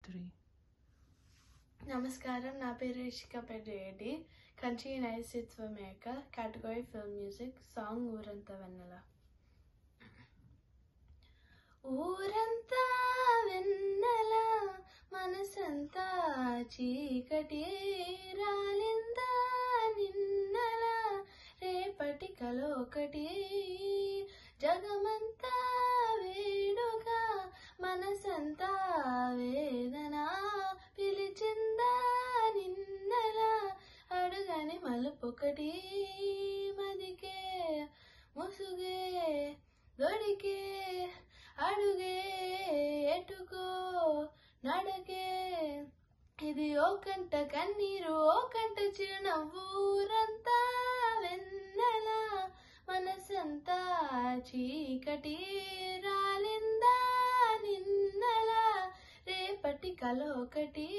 3. నమస్కారం, నా పేరు Ishika Peddireddy. Country United states of America. Category film music. Song ఊరంతా వెన్నెల. ఊరంతా వెన్నెల, మనసంతా చీకటి, రాలిందా నిన్నెల, రేపటి కలొకటి, జగమంతా వేడుగా, మనసంతా వేదన, పిలిచిందా నిన్నెల, అడుగని మలుపొకటి, మదికే ముసుగే దొడికే, అడుగే ఎటుకో నడకే, ఇది ఓ కంట కన్నీరు ఓ కంట చిరునవ్వు. ఊరంతా వెన్నెల, మనసంతా చీకటి, రాలిందా నిన్నెల, రేపటి కలొకటి.